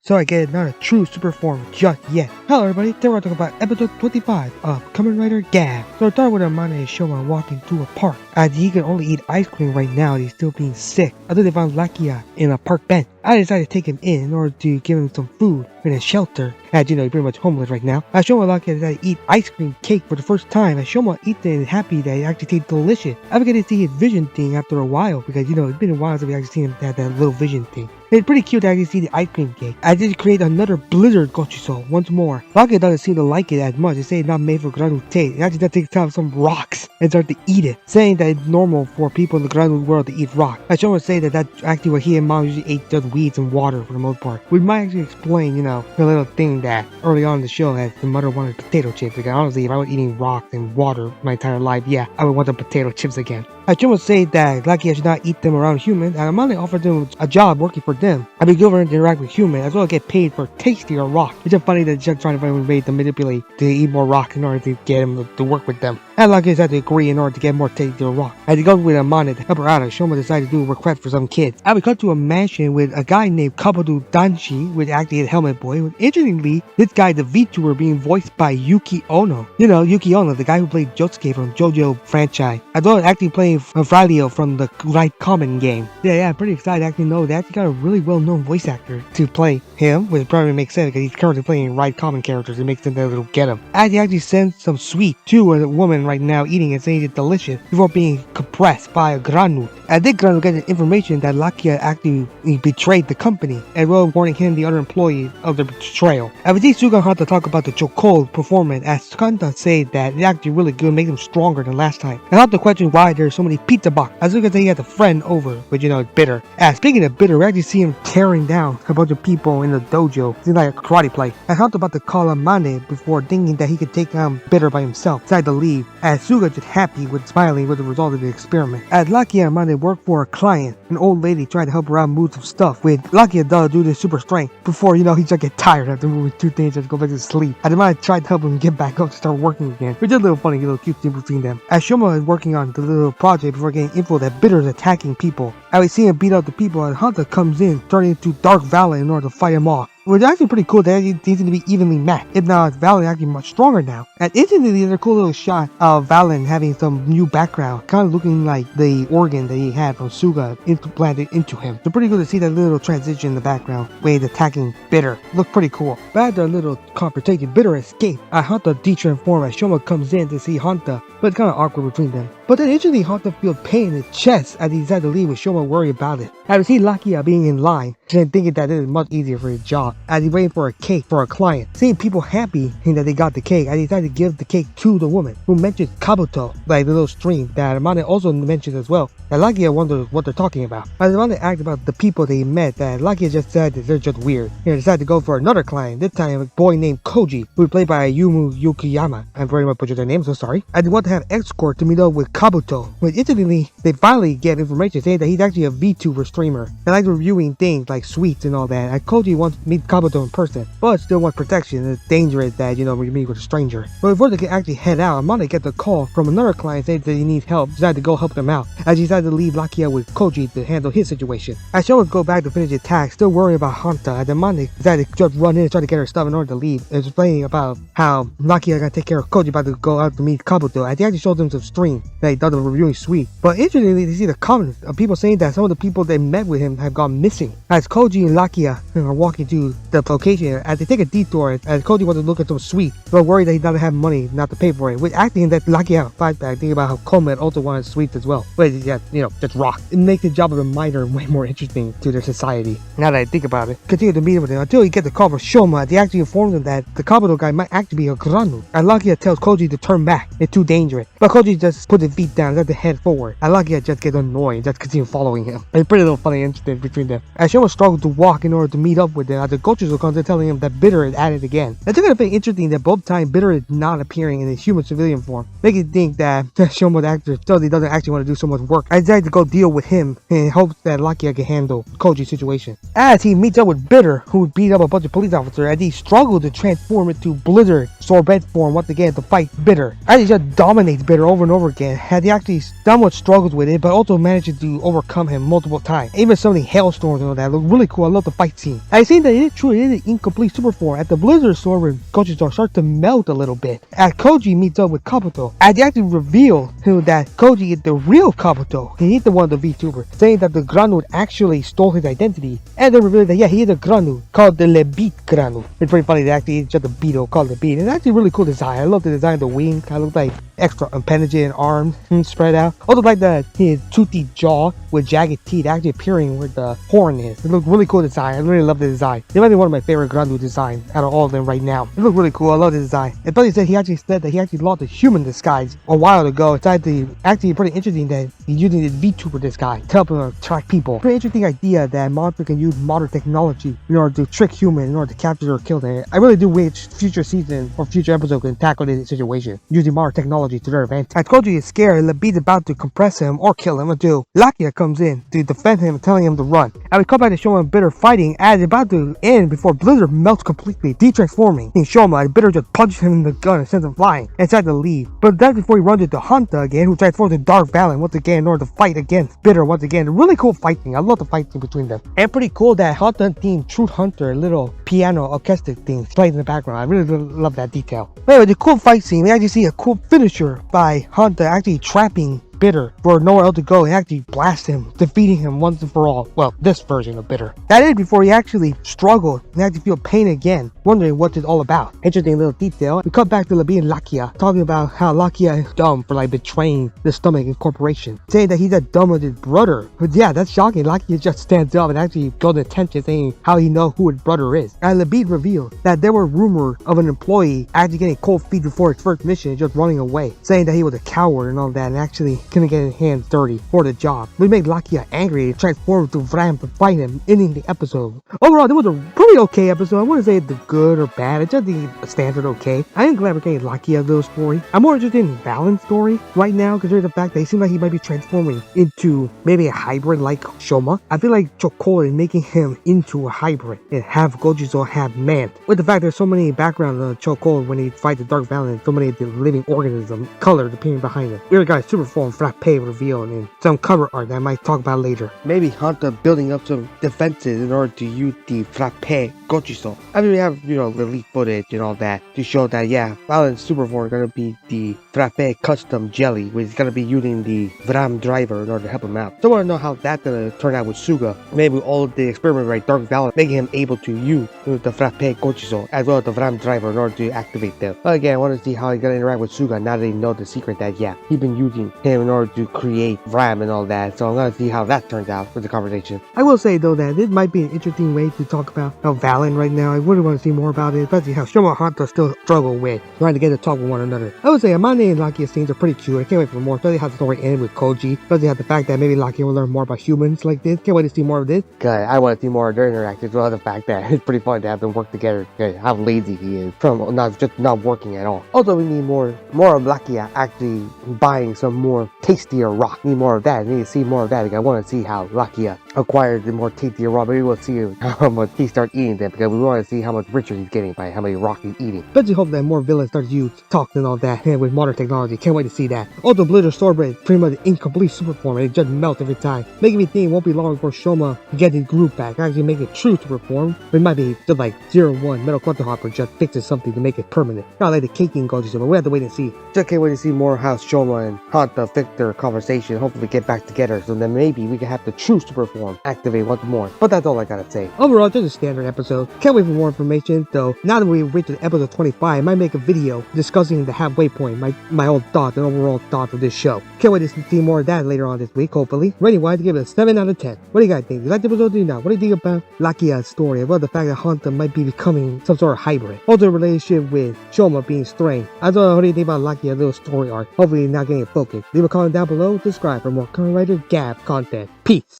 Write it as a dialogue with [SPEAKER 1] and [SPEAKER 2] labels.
[SPEAKER 1] so I get not a true super form just yet. Hello everybody, today we're talking about episode 25 of Kamen Rider Gavv. So I started with Amane Shoma walking through a park, as he can only eat ice cream right now and he's still being sick, until they found Lakia in a park bench. I decided to take him in order to give him some food in a shelter, as you know, he's pretty much homeless right now. As Shoma and Lakia decided to eat ice cream cake for the first time, as Shoma eats it and is happy that it actually tastes delicious. I began to see his vision thing after a while, because you know, it's been a while since we actually seen him have that little vision thing. It's pretty cute to actually see the ice cream cake. I did create another blizzard gochuso once more. Lakia doesn't seem to like it as much. They say it's not made for Granute. It actually does take out some rocks and start to eat it, saying that it's normal for people in the Granute world to eat rock. I show say that that's actually what he and mom usually ate, just weeds and water for the most part. We might actually explain, you know, the little thing that early on in the show that the mother wanted potato chips. Because honestly, if I was eating rocks and water my entire life, yeah, I would want the potato chips again. I should say that Lakia should not eat them around humans, and Amane offered them a job working for them. I'd be good for to interact with humans, as well as get paid for tastier rock. It's just funny that they're trying to find a way to manipulate to eat more rock in order to get him to work with them. And Lakia had to agree in order to get more tastier rock. As he goes with Amane to help her out, Shoma decided to do a request for some kids. I would cut to a mansion with a guy named Kabuto Danshi, with actually a helmet boy. Interestingly, this guy, the Vtuber, being voiced by Yuki Ono. You know, Yuki Ono, the guy who played Josuke from JoJo franchise, as well as actually playing Fralio from the Kamen game. Yeah, I'm pretty excited to actually know they actually got a really well-known voice actor to play him, which probably makes sense because he's currently playing Kamen characters. It makes sense that it'll get him. As he actually sends some sweet to a woman right now eating and saying it's delicious before being compressed by a Granute. As this Granute gets information that Lakia actually betrayed the company, as well as warning him the other employees of the betrayal. As we see Suga and Hanta talk about the chocolate performance, as Hanta said that it's actually really good, make them stronger than last time. And Hanta questions why there's so many pizza box. As Suga said he has a friend over, which you know is Bitter. As speaking of Bitter, we actually see him tearing down a bunch of people in the dojo. Seems like a karate play. As Hanta about to call Amane before thinking that he could take down Bitter by himself, decided to leave. As Suga just happy with smiling with the result of the experiment. As Lakia and Amane work for a client, an old lady tried to help her out move some stuff, with Lakia does do this super strength before you know he just get tired after moving two things, just go back to sleep. And Amane tried to help him get back up to start working again, which is a little funny, little cute thing between them. As Shoma is working on the little project before getting info that Bitter is attacking people, and we see him beat up the people, and Hanta comes in, turning into Dark Valley in order to fight him off. Which is actually pretty cool that he seems to be evenly matched. If not, Valen actually much stronger now. And instantly, there's a cool little shot of Valen having some new background, kind of looking like the organ that he had from Suga implanted into him. So pretty cool to see that little transition in the background, where he's attacking Bitter. Looked pretty cool. But after a little confrontation, Bitter escaped. Hanta de-transformed as Shoma comes in to see Hanta, but it's kind of awkward between them. But then instantly, Hanta feels pain in his chest as he decided to leave with Shoma worried about it. I see Lakia being in line, and thinking that it is much easier for his job, as he waiting for a cake for a client. Seeing people happy that they got the cake, I decided to give the cake to the woman, who mentions Kabuto, like the little stream that Amane also mentions as well. And Lakia wonders what they're talking about. As Amane asked about the people they met, that Lakia just said that they're just weird. He decided to go for another client, this time a boy named Koji, who is played by Yumu Yukiyama. I'm very much butchered their name, so sorry. And they want to have escort to meet up with Kabuto. When instantly, they finally get information saying that he's actually a Vtuber streamer and likes reviewing things like sweets and all that. And Koji wants to meet Kabuto in person, but still wants protection. It's dangerous that, you know, when you meet with a stranger. But before they can actually head out, Amane gets a call from another client saying that he needs help, decided to go help them out, as he decided to leave Lakia with Koji to handle his situation. As Shoma go back to finish his task, still worrying about Hanta, as Amane decided to just run in and try to get her stuff in order to leave, and explaining about how Lakia gonna take care of Koji about to go out to meet Kabuto, as he actually shows them some stream that he does the reviewing sweet. But interestingly, they see the comments of people saying that some of the people they met with him have gone missing. As Koji and Lakia are walking to the location, as they take a detour, as Koji wants to look at some sweet, but worried that he doesn't have money not to pay for it, with acting that Lakia flashback, thinking about how Kamen also wanted sweets as well. But yeah, you know, just rock. It makes the job of a miner way more interesting to their society. Now that I think about it, continue to meet with him until he gets the call from Shoma. They actually informs him that the Kabuto guy might actually be a Granute. And Lakia tells Koji to turn back. It's too dangerous. But Koji just puts his feet down and lets the head forward. And Lakia just gets annoyed and just continue following him. It's pretty little funny incident between them. As Shoma struggles to walk in order to meet up with them, as the Gochuso comes in telling him that Bitter is at it again. It's going to be interesting that both times Bitter is not appearing in his human civilian form, making you think that Shoma the actor totally doesn't actually want to do so much work. I decided to go deal with him in hopes that Lakia can handle Koji's situation. As he meets up with Bitter, who beat up a bunch of police officers, as he struggled to transform into Blizzard Sorbet form once again to fight Bitter. As he just dominates dominates Bitter over and over again, as he actually somewhat struggles with it, but also manages to overcome him multiple times. Even summoning hailstorms and all that look really cool. I love the fight scene. I think that it truly is an incomplete super form at the Blizzard sword where Gochizo starts to melt a little bit. As Koji meets up with Kabuto, as he actually reveals that Koji is the real Kabuto. He's the one, the Vtuber, saying that the Granute actually stole his identity, and then revealing that yeah, he is a Granute called the Lebit Granute. It's pretty funny that actually it's just a beetle called the beat. It's actually a really cool design. I love the design of the wing. Kind of looks like extra appendage and arms spread out. Also like his toothy jaw with jagged teeth actually appearing where the horn is. It looks really cool design. I really love the design. It might be one of my favorite Granute designs out of all of them right now. It looks really cool. I love the design. And Buddy said he actually lost a human disguise a while ago. It's actually pretty interesting that he's using this VTuber disguise to help him attract people. Pretty interesting idea that monster can use modern technology in order to trick humans in order to capture or kill them. I really do wish future season or future episode can tackle this situation using modern technology to their advantage. As Koji is scared, Lebit's about to compress him or kill him, Lakia comes in to defend him, telling him to run. And we come back to Shoma Bitter fighting as it's about to end before Blizzard melts completely, de-transforming. Shoma and Bitter just punches him in the gun and sends him flying and decides to leave. But that's before he runs into Hanta again, who transforms into Dark Valen once again in order to fight against Bitter once again. A really cool fight scene. I love the fight scene between them. And pretty cool that Hanta theme Truth Hunter, little piano orchestra thing plays in the background. I really love that detail. But anyway, the cool fight scene, we actually see a cool finisher by Hanta actually trapping Bitter for nowhere else to go and actually blast him, defeating him once and for all. Well, this version of Bitter. That is before he actually struggled and had to feel pain again, wondering what it's all about. Interesting little detail. We cut back to Lakia and Lakia, talking about how Lakia is dumb for betraying the Stomach Incorporation, saying that he's as dumb as his brother. But yeah, that's shocking. Lakia just stands up and actually goes to attention, saying how he knows who his brother is. And Labid revealed that there were rumors of an employee actually getting cold feet before his first mission and just running away, saying that he was a coward and all that, and actually couldn't get his hands dirty for the job. We made Lakia angry and transformed to Vram to fight him, ending the episode. Overall, it was a pretty okay episode. I wouldn't say it's good or bad. It's just a standard okay. I am glad we're getting Lakia's little story. I'm more interested in Valen's story right now, considering the fact that he seems like he might be transforming into maybe a hybrid like Shoma. I feel like Chocola is making him into a hybrid and have Gojizo have man. With the fact there's so many backgrounds of Chocola when he fights the Dark Valen, so many of the living organisms, colors appearing behind him. We got super form Frappe reveal and some cover art that I might talk about later. Maybe Hanta building up some defenses in order to use the Frappe Gochiso. I mean, we have, the leak footage and all that to show that, yeah, Valen's super form is going to be the Frappe custom jelly, which is going to be using the Vram driver in order to help him out. So I want to know how that's going to turn out with Suga. Maybe with all the experiment right, Dark Valen, making him able to use the Frappe Gochiso as well as the Vram driver in order to activate them. But again, I want to see how he's going to interact with Suga now that they know the secret that, yeah, he's been using him in order to create Vram and all that. So I'm going to see how that turns out with the conversation. I will say though that this might be an interesting way to talk about how Valen right now. I really want to see more about it, especially how Shoma and Hanta still struggle with trying to get to talk with one another. I would say Amane and Lakia scenes are pretty cute. I can't wait for more, especially how the story ended with Koji, especially how the fact that maybe Lakia will learn more about humans like this. Can't wait to see more of this. Good. I want to see more of their interactions, as well as the fact that it's pretty fun to have them work together. How lazy he is from not working at all. Also, we need more of Lakia actually buying some more tastier rock. Need more of that. I need to see more of that. Like, I want to see how Lakia acquired the more tastier rock. Maybe we'll see how much he starts eating them, because we want to see how much richer he's getting by how many rock he's eating. But you hope that more villains start to use talks and all that, and with modern technology. Can't wait to see that. Also, Blizzard Swordblade is pretty much an incomplete super form, and it just melts every time, making me think it won't be long before Shoma gets his group back, actually make it true super form. It might be just like 0-1 Metal Quantum Hopper just fixes something to make it permanent. Not like the caking Goji, but we have to wait and see. Just can't wait to see more how Shoma and Hanta fix their conversation, hopefully get back together, so then maybe we can have the true super form activate once more. But that's all I gotta say. Overall, just a standard episode. Can't wait for more information, though. Now that we've reached episode 25, I might make a video discussing the halfway point, my own thoughts and overall thoughts of this show. Can't wait to see more of that later on this week, hopefully. Rating wise, give it a 7 out of 10. What do you guys think? You like the episode or not? What do you think about Lakia's story, as well as the fact that Hanta might be becoming some sort of hybrid? Also, the relationship with Shoma being strained. As well, what do you think about Lakia's little story arc? Hopefully not getting focused. Leave a comment down below, subscribe for more Kamen Rider Gavv content. Peace.